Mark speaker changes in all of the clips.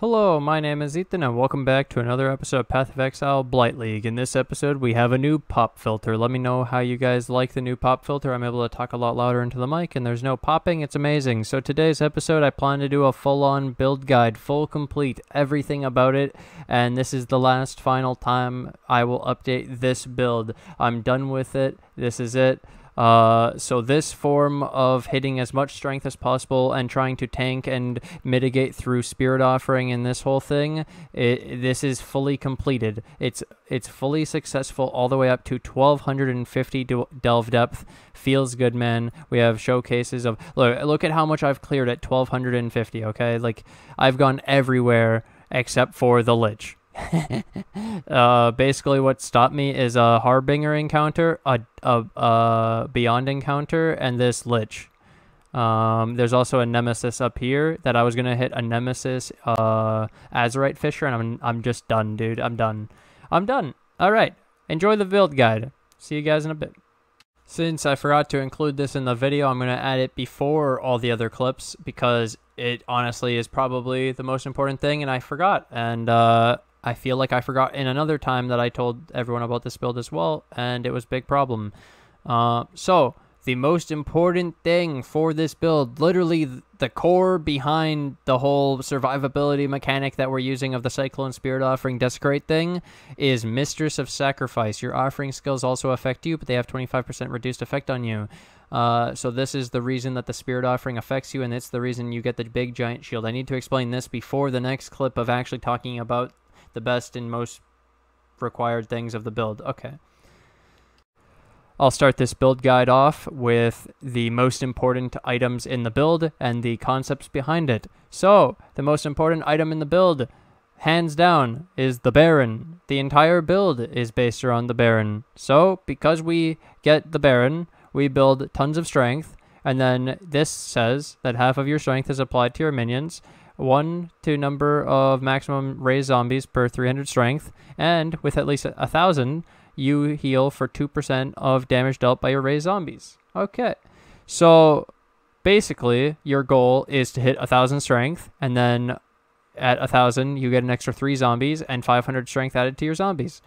Speaker 1: Hello, my name is Ethan, and welcome back to another episode of Path of Exile Blight League. In this episode, we have a new pop filter. Let me know how you guys like the new pop filter. I'm able to talk a lot louder into the mic, and there's no popping. It's amazing. So today's episode, I plan to do a full-on build guide, full complete, everything about it, and this is the last final time I will update this build. I'm done with it. This is it. So this form of hitting as much strength as possible and trying to tank and mitigate through Spirit Offering in this whole thing, this is fully completed. It's fully successful all the way up to 1250 delve depth. Feels good, man. We have showcases of, look at how much I've cleared at 1250, okay? Like, I've gone everywhere except for the Lich. Basically what stopped me is a Harbinger encounter, a Beyond encounter, and this Lich. There's also a Nemesis up here that I was gonna hit a Nemesis Azerite Fisher, and I'm just done, dude. I'm done. Alright, enjoy the build guide. See you guys in a bit. Since I forgot to include this in the video, I'm going to add it before all the other clips because it honestly is probably the most important thing, and I forgot. And I feel like I forgot in another time that I told everyone about this build as well, and it was a big problem. So, the most important thing for this build, literally the core behind the whole survivability mechanic that we're using of the Cyclone Spirit Offering Desecrate thing, is Mistress of Sacrifice. Your offering skills also affect you, but they have 25% reduced effect on you. So this is the reason that the Spirit Offering affects you, and it's the reason you get the big giant shield. I need to explain this before the next clip of actually talking about the best and most required things of the build. Okay. I'll start this build guide off with the most important items in the build and the concepts behind it. So, the most important item in the build, hands down, is the Baron. The entire build is based around the Baron. So, because we get the Baron, we build tons of strength, and then this says that half of your strength is applied to your minions, 1 to number of maximum raised zombies per 300 strength, and with at least 1,000, you heal for 2% of damage dealt by your raised zombies. Okay, so basically your goal is to hit 1,000 strength, and then at 1,000 you get an extra 3 zombies and 500 strength added to your zombies.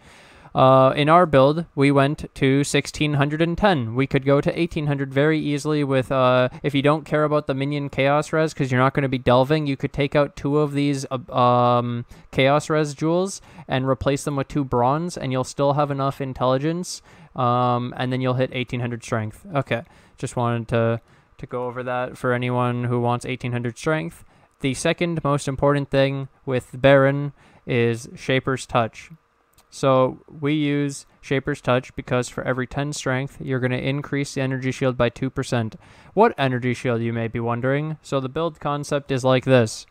Speaker 1: In our build, we went to 1,610. We could go to 1,800 very easily with, if you don't care about the minion chaos res, because you're not going to be delving, you could take out 2 of these chaos res jewels and replace them with 2 bronze, and you'll still have enough intelligence, and then you'll hit 1,800 strength. Okay, just wanted to go over that for anyone who wants 1,800 strength. The second most important thing with Baron is Shaper's Touch. So we use Shaper's Touch because for every 10 strength, you're going to increase the energy shield by 2%. What energy shield, you may be wondering? So the build concept is like this.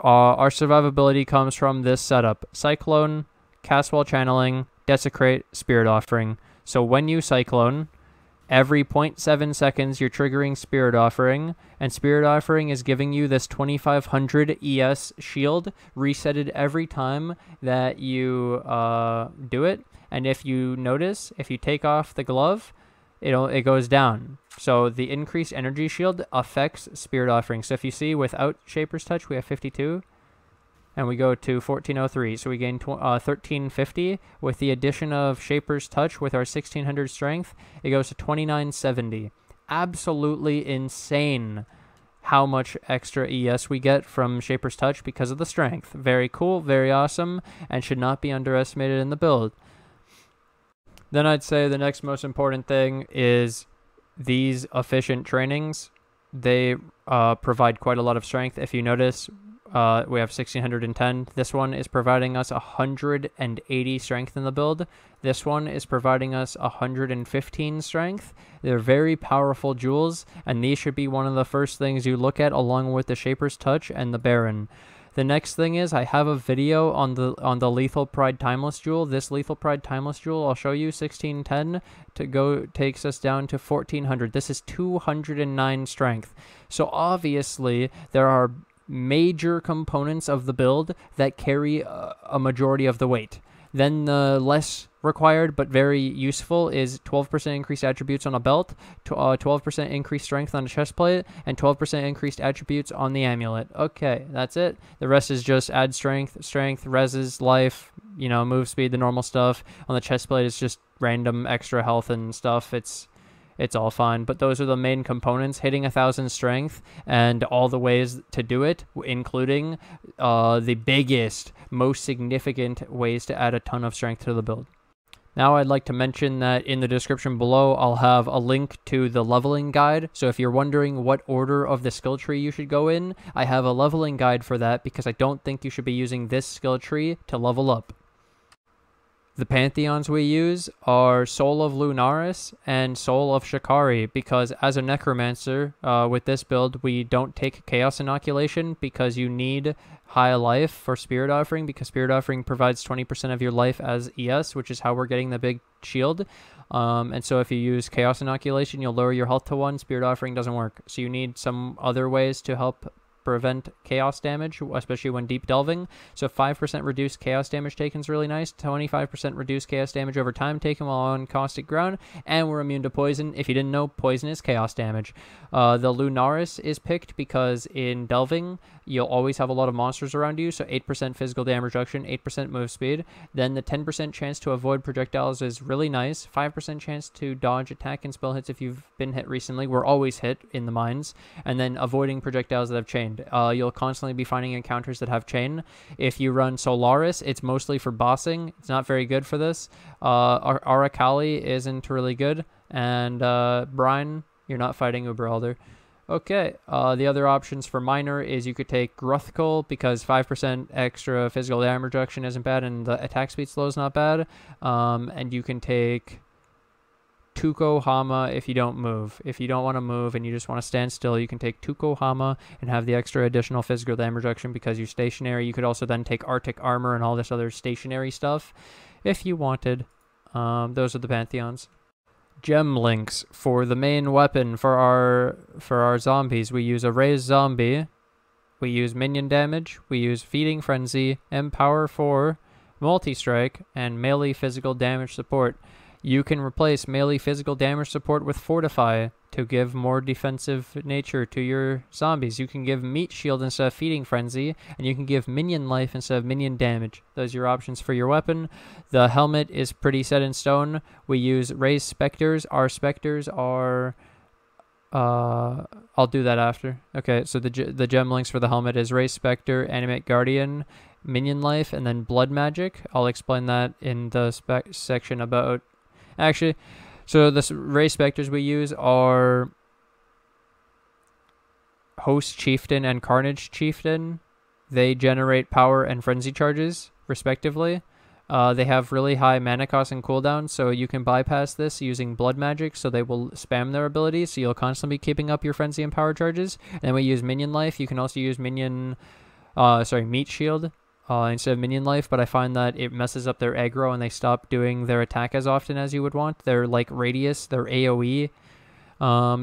Speaker 1: Our survivability comes from this setup: Cyclone, Cast While Channeling, Desecrate, Spirit Offering. So when you Cyclone, every 0.7 seconds you're triggering Spirit Offering, and Spirit Offering is giving you this 2500 ES shield, resetted every time that you do it. And if you notice, if you take off the glove, it goes down. So the increased energy shield affects Spirit Offering. So if you see, without Shaper's Touch, we have 52. And we go to 1403, so we gain 1350. With the addition of Shaper's Touch with our 1600 strength, it goes to 2970. Absolutely insane how much extra ES we get from Shaper's Touch because of the strength. Very cool, very awesome, and should not be underestimated in the build. Then I'd say the next most important thing is these efficient trainings. They provide quite a lot of strength. If you notice, we have 1,610. This one is providing us 180 strength in the build. This one is providing us 115 strength. They're very powerful jewels, and these should be one of the first things you look at along with the Shaper's Touch and the Baron. The next thing is, I have a video on the Lethal Pride Timeless Jewel. This Lethal Pride Timeless Jewel, I'll show you, 1610 takes us down to 1400. This is 209 strength. So obviously there are major components of the build that carry a majority of the weight. Then the less required but very useful is 12% increased attributes on a belt, 12% increased strength on a chest plate, and 12% increased attributes on the amulet. Okay, that's it. The rest is just add strength, reses, life, you know, move speed, the normal stuff. On the chest plate, it's just random extra health and stuff. It's all fine, but those are the main components: hitting 1,000 strength and all the ways to do it, including the biggest, most significant ways to add a ton of strength to the build. Now I'd like to mention that in the description below, I'll have a link to the leveling guide. So if you're wondering what order of the skill tree you should go in, I have a leveling guide for that because I don't think you should be using this skill tree to level up. The Pantheons we use are Soul of Lunaris and Soul of Shakari, because as a Necromancer, with this build, we don't take Chaos Inoculation because you need high life for Spirit Offering, because Spirit Offering provides 20% of your life as ES, which is how we're getting the big shield. And so if you use Chaos Inoculation, you'll lower your health to 1. Spirit Offering doesn't work. So you need some other ways to help prevent chaos damage, especially when deep delving. So 5% reduced chaos damage taken is really nice. 25% reduced chaos damage over time taken while on caustic ground, and we're immune to poison. If you didn't know, poison is chaos damage. The Lunaris is picked because in delving you'll always have a lot of monsters around you, so 8% physical damage reduction, 8% move speed. Then the 10% chance to avoid projectiles is really nice. 5% chance to dodge attack and spell hits if you've been hit recently. We're always hit in the mines. And then avoiding projectiles that have chained. You'll constantly be finding encounters that have chain. If you run Solaris, it's mostly for bossing. It's not very good for this. Arakali isn't really good. And Brine, you're not fighting Uber Elder. Okay, the other options for minor is you could take Gruthkul because 5% extra physical damage reduction isn't bad and the attack speed slow is not bad. And you can take Tuko Hama if you don't move. If you don't want to move and you just want to stand still, you can take Tuko Hama and have the extra additional physical damage reduction because you're stationary. You could also then take Arctic Armor and all this other stationary stuff if you wanted. Those are the Pantheons. Gem links for the main weapon for our zombies. We use a raised zombie, we use minion damage, we use feeding frenzy, empower 4, multi-strike, and melee physical damage support. You can replace melee physical damage support with fortify to give more defensive nature to your zombies. You can give meat shield instead of feeding frenzy, and you can give minion life instead of minion damage. Those are your options for your weapon. The helmet is pretty set in stone. We use raised specters. Our specters are I'll do that after. Okay, so the gem links for the helmet is raised specter, animate guardian, minion life, and then blood magic. I'll explain that in the section about actually. So the race specters we use are Host Chieftain and Carnage Chieftain. They generate power and frenzy charges, respectively. They have really high mana cost and cooldown, so you can bypass this using blood magic, so they will spam their abilities, so you'll constantly be keeping up your frenzy and power charges. And then we use minion life. You can also use meat shield. Instead of minion life, but I find that it messes up their aggro and they stop doing their attack as often as you would want. Their radius, their AoE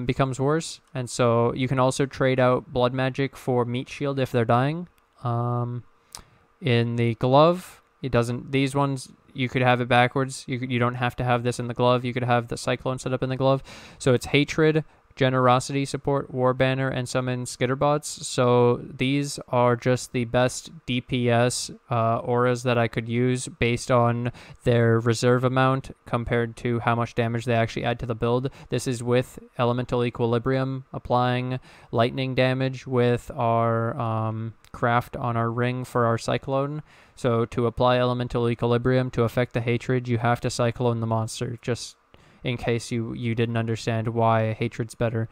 Speaker 1: becomes worse, and so you can also trade out blood magic for meat shield if they're dying. In the glove, it doesn't. These ones you could have it backwards. You don't have to have this in the glove. You could have the Cyclone set up in the glove. So it's hatred, generosity support, war banner, and summon SkitterBots. So these are just the best DPS auras that I could use based on their reserve amount compared to how much damage they actually add to the build. This is with elemental equilibrium, applying lightning damage with our craft on our ring for our Cyclone. So to apply elemental equilibrium to affect the hatred, you have to Cyclone the monster, just in case you didn't understand why hatred's better.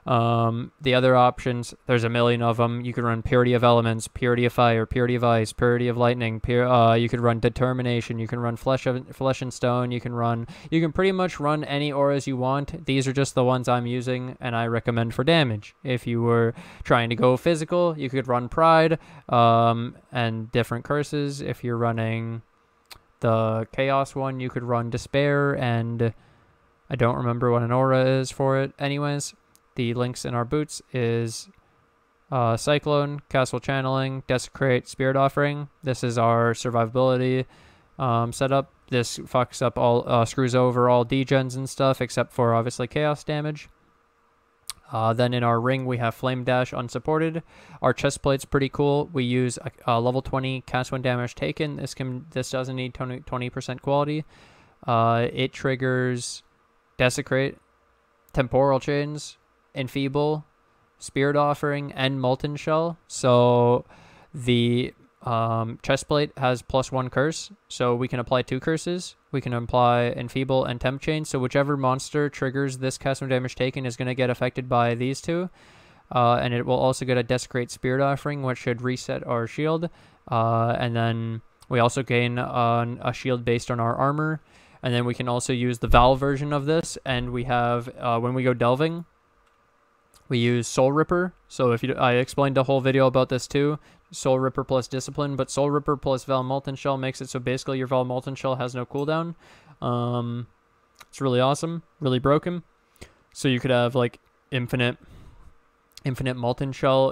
Speaker 1: The other options, there's a million of them. You could run Purity of Elements, Purity of Fire, Purity of Ice, Purity of Lightning. You could run Determination. You can run Flesh and Stone. You can pretty much run any auras you want. These are just the ones I'm using, and I recommend for damage. If you were trying to go physical, you could run Pride and different curses. If you're running the Chaos one, you could run Despair, and I don't remember what an aura is for it. Anyways, the links in our boots is Cyclone, Castle Channeling, Desecrate, Spirit Offering. This is our survivability setup. This fucks up all, screws over all degens and stuff, except for obviously chaos damage. Then in our ring, we have Flame Dash unsupported. Our chest plate's pretty cool. We use level 20 cast when damage taken. This doesn't need 20% quality. It triggers Desecrate, Temporal Chains, Enfeeble, Spirit Offering, and Molten Shell. So the chestplate has +1 curse, so we can apply 2 curses. We can apply Enfeeble and Temp Chain, so whichever monster triggers this cast when damage taken is going to get affected by these two. And it will also get a Desecrate Spirit Offering, which should reset our shield. And then we also gain a shield based on our armor. And then we can also use the Val version of this, and we have, when we go delving, we use Soul Ripper. So I explained a whole video about this too. Soul Ripper plus Discipline, but Soul Ripper plus Val Molten Shell makes it so basically your Val Molten Shell has no cooldown. It's really awesome, really broken. So you could have like infinite Molten Shell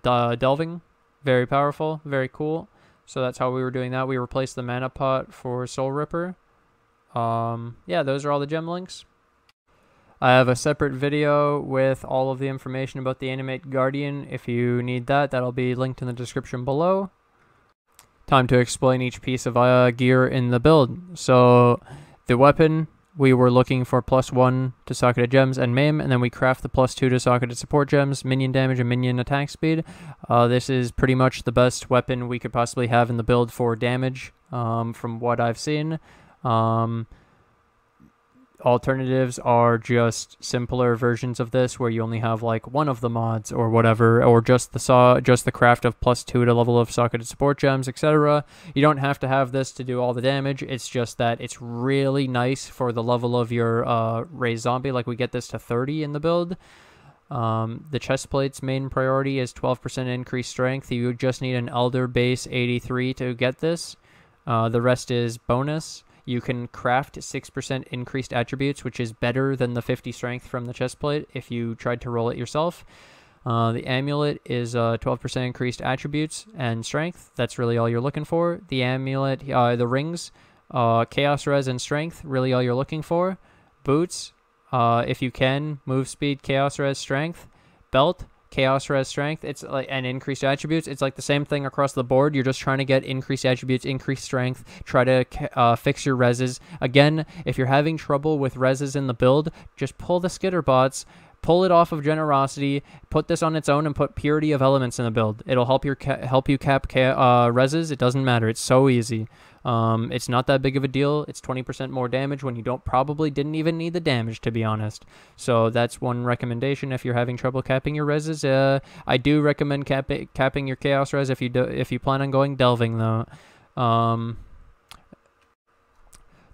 Speaker 1: delving. Very powerful, very cool. So that's how we were doing that. We replaced the mana pot for Soul Ripper. Yeah, those are all the gem links. I have a separate video with all of the information about the Animate Guardian. If you need that, that'll be linked in the description below. Time to explain each piece of gear in the build. So the weapon, we were looking for +1 to socketed gems and maim, and then we craft the +2 to socketed support gems, minion damage, and minion attack speed. This is pretty much the best weapon we could possibly have in the build for damage, from what I've seen. Alternatives are just simpler versions of this where you only have like one of the mods or whatever, or just the craft of +2 to level of socketed support gems, etc. You don't have to have this to do all the damage. It's just that it's really nice for the level of your raised zombie. Like we get this to 30 in the build. The chest plate's main priority is 12% increased strength. You just need an Elder base 83 to get this. The rest is bonus. You can craft 6% increased attributes, which is better than the 50 strength from the chestplate if you tried to roll it yourself. The amulet is 12% increased attributes and strength. That's really all you're looking for. The amulet, the rings, chaos res and strength, really all you're looking for. Boots, if you can, move speed, chaos res, strength. Belt, chaos res, strength. It's like and increased attributes. It's like the same thing across the board. You're just trying to get increased attributes, increased strength, try to fix your reses. Again, if you're having trouble with reses in the build, just pull the SkitterBots, pull it off of generosity, put this on its own, and put purity of elements in the build. It'll help you cap reses. It doesn't matter. It's so easy. It's not that big of a deal. It's 20% more damage when you probably didn't even need the damage, to be honest. So that's one recommendation if you're having trouble capping your reses. I do recommend capping your chaos res if you plan on going delving though.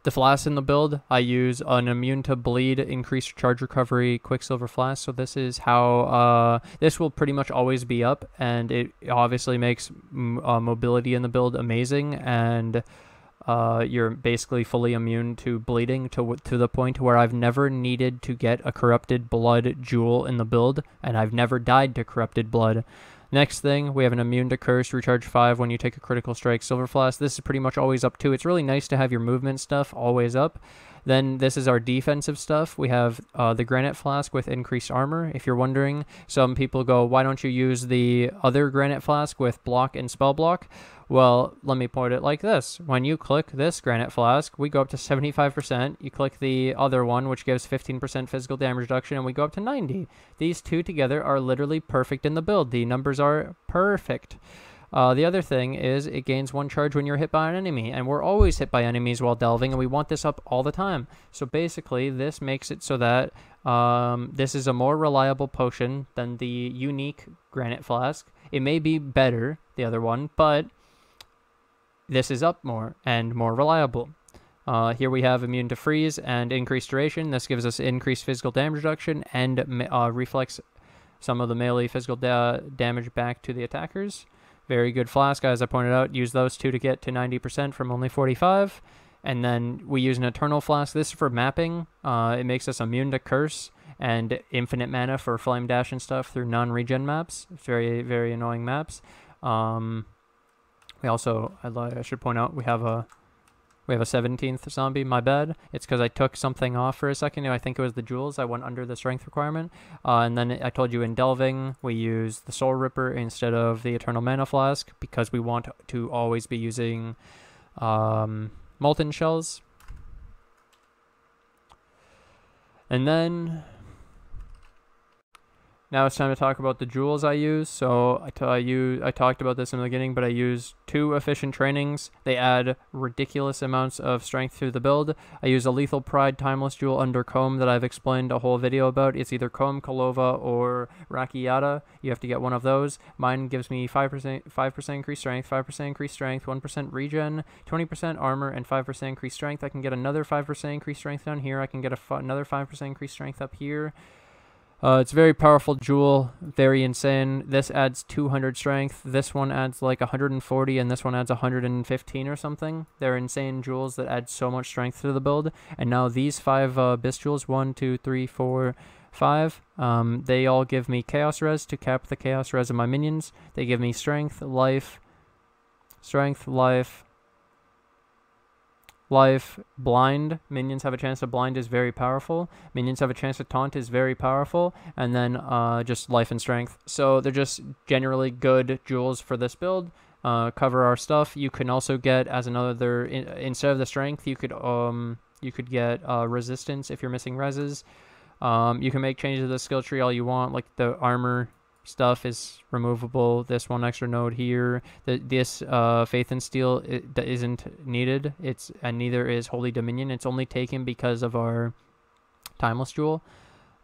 Speaker 1: The flasks in the build, I use an immune to bleed, increased charge recovery, Quicksilver flask. So this is how this will pretty much always be up, and it obviously makes mobility in the build amazing, and you're basically fully immune to bleeding to the point where I've never needed to get a corrupted blood jewel in the build, and I've never died to corrupted blood. Next thing, we have an immune to curse, recharge 5 when you take a critical strike, silver flask. This is pretty much always up too. It's really nice to have your movement stuff always up. Then this is our defensive stuff. We have the granite flask with increased armor. If you're wondering, some people go, why don't you use the other granite flask with block and spell block? Well, let me point it like this. When you click this granite flask, we go up to 75%. You click the other one, which gives 15% physical damage reduction, and we go up to 90. These two together are literally perfect in the build. The numbers are perfect. The other thing is it gains 1 charge when you're hit by an enemy, and we're always hit by enemies while delving, and we want this up all the time. So basically, this makes it so that this is a more reliable potion than the unique granite flask. It may be better, the other one, but this is up more and more reliable. Here we have immune to freeze and increased duration. This gives us increased physical damage reduction and reflects some of the melee physical damage back to the attackers. Very good flask, as I pointed out. Use those two to get to 90% from only 45. And then we use an Eternal Flask. This is for mapping. It makes us immune to curse and infinite mana for flame dash and stuff through non-regen maps. Very, very annoying maps. We also, I should point out, we have a We have a 17th zombie, my bad. It's because I took something off for a second. I think it was the jewels. I went under the strength requirement. And then I told you in Delving, we use the Soul Ripper instead of the Eternal Mana Flask because we want to always be using Molten Shells. And then now it's time to talk about the jewels I use. So I talked about this in the beginning, but I use 2 efficient trainings. They add ridiculous amounts of strength to the build. I use a Lethal Pride Timeless Jewel under Comb that I've explained a whole video about. It's either Comb, Kalova, or Rakiata. You have to get one of those. Mine gives me 5% increased strength, 5% increased strength, 1% regen, 20% armor, and 5% increased strength. I can get another 5% increased strength down here. I can get another 5% increased strength up here. It's a very powerful jewel, very insane. This adds 200 strength. This one adds like 140, and this one adds 115 or something. They're insane jewels that add so much strength to the build. And now these 5 Abyss jewels, 1, 2, 3, 4, 5, they all give me Chaos Res to cap the Chaos Res of my minions. They give me strength, life, blind. Minions have a chance to blind is very powerful. Minions have a chance to taunt is very powerful. And then just life and strength. So they're just generally good jewels for this build. Cover our stuff. You can also get as another instead of the strength, you could get resistance if you're missing reses. You can make changes to the skill tree all you want, like the armor stuff is removable. This one extra node here. This Faith and Steel isn't needed. And neither is Holy Dominion. It's only taken because of our Timeless Jewel.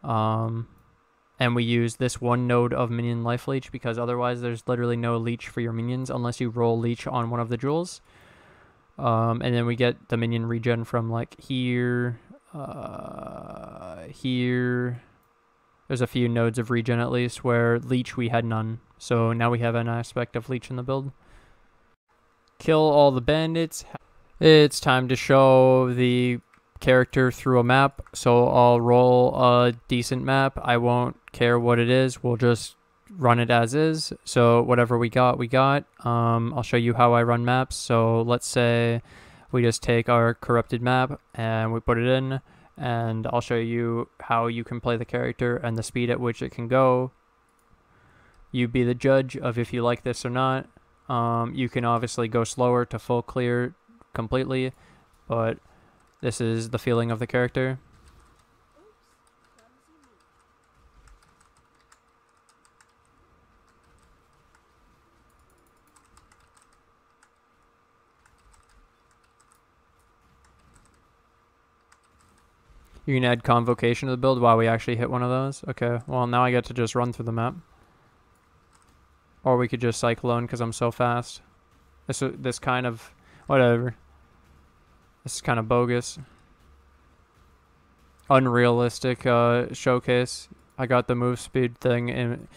Speaker 1: And we use this one node of Minion Life Leech because otherwise there's literally no leech for your minions unless you roll leech on one of the jewels. And then we get the minion regen from like here, here. There's a few nodes of regen at least where leech we had none. So now we have an aspect of leech in the build. Kill all the bandits. It's time to show the character through a map. So I'll roll a decent map. I won't care what it is. We'll just run it as is. So whatever we got, we got. I'll show you how I run maps. So let's say we just take our corrupted map and we put it in. And I'll show you how you can play the character and the speed at which it can go. You be the judge of if you like this or not. You can obviously go slower to full clear completely, but this is the feeling of the character. You can add Convocation to the build. Wow, we actually hit one of those. Okay, well now I get to just run through the map. Or we could just Cyclone because I'm so fast. This kind of... whatever. This is kind of bogus. Unrealistic showcase. I got the move speed thing in...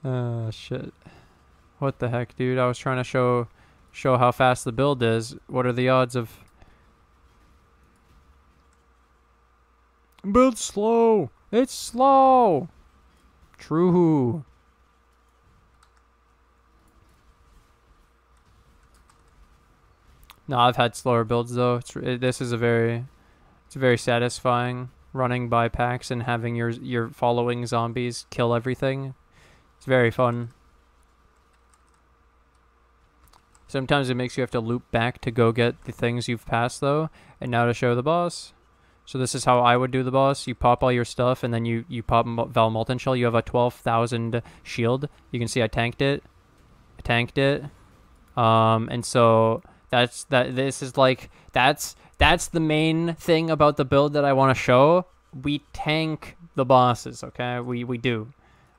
Speaker 1: oh, shit. What the heck, dude? I was trying to show how fast the build is. What are the odds of... Build slow. It's slow. True. No, I've had slower builds though. This is it's very satisfying running by packs and having your following zombies kill everything. It's very fun. Sometimes it makes you have to loop back to go get the things you've passed though, and now to show the boss. So this is how I would do the boss. You pop all your stuff, and then you pop Val Molten Shell. You have a 12,000 shield. You can see I tanked it. And so that's the main thing about the build that I want to show. We tank the bosses, okay? We do.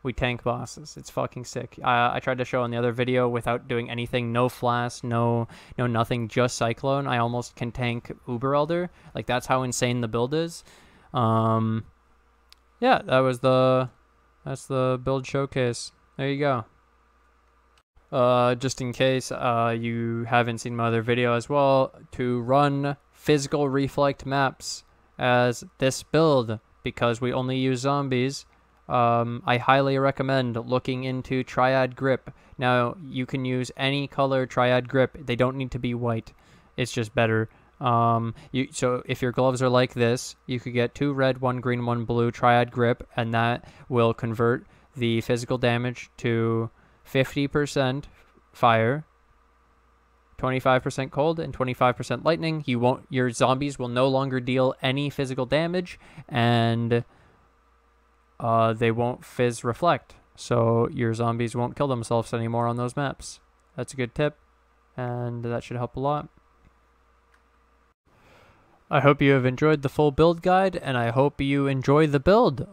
Speaker 1: We tank bosses. It's fucking sick. I tried to show in the other video without doing anything. No Flasks, no nothing, just Cyclone. I almost can tank Uber Elder. Like, that's how insane the build is. Yeah, that's the build showcase. There you go. Just in case you haven't seen my other video as well, to run physical reflect maps as this build, because we only use zombies, I highly recommend looking into Triad Grip. Now, you can use any color Triad grip. They don't need to be white. It's just better. So if your gloves are like this, you could get 2 red, 1 green, 1 blue Triad grip, and that will convert the physical damage to 50% fire, 25% cold, and 25% lightning. Your zombies will no longer deal any physical damage, and they won't Phys reflect. So your zombies won't kill themselves anymore on those maps. That's a good tip, and that should help a lot. I hope you have enjoyed the full build guide, and I hope you enjoy the build.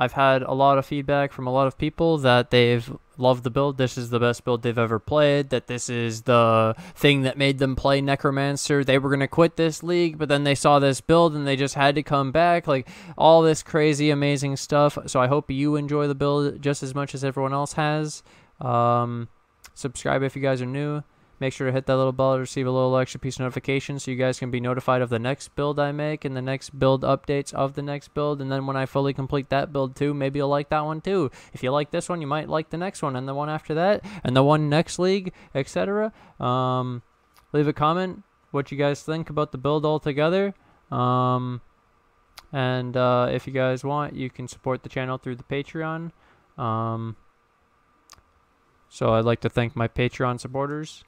Speaker 1: I've had a lot of feedback from a lot of people that they've loved the build. This is the best build they've ever played, that this is the thing that made them play Necromancer. They were going to quit this league, but then they saw this build and they just had to come back. Like, all this crazy, amazing stuff. So I hope you enjoy the build just as much as everyone else has. Subscribe if you guys are new. Make sure to hit that little bell to receive a little extra piece of notification so you guys can be notified of the next build I make and the next build updates of the next build. And then when I fully complete that build too, maybe you'll like that one too. If you like this one, you might like the next one and the one after that and the one next league, etc. Leave a comment what you guys think about the build altogether. And if you guys want, you can support the channel through the Patreon. So I'd like to thank my Patreon supporters.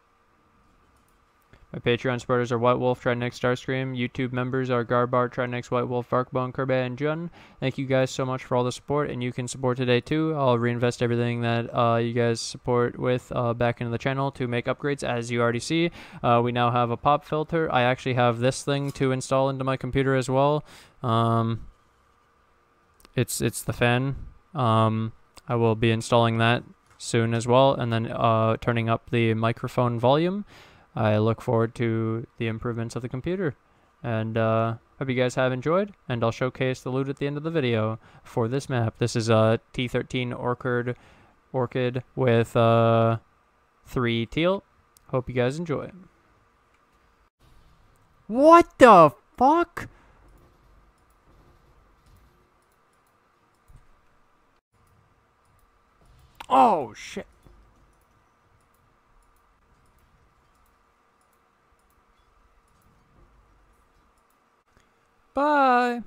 Speaker 1: My Patreon supporters are White Wolf, Tridnex, Starscream. YouTube members are Garbar, Tridnex, White Wolf, Varkbone, Kirby, and Jun. Thank you guys so much for all the support, and you can support today too. I'll reinvest everything that you guys support with back into the channel to make upgrades, as you already see. We now have a pop filter. I actually have this thing to install into my computer as well. It's the fan. I will be installing that soon as well, and then turning up the microphone volume. I look forward to the improvements of the computer, and hope you guys have enjoyed, and I'll showcase the loot at the end of the video for this map. This is a T13 Orchid with 3 teal. Hope you guys enjoy. What the fuck? Oh shit. Bye.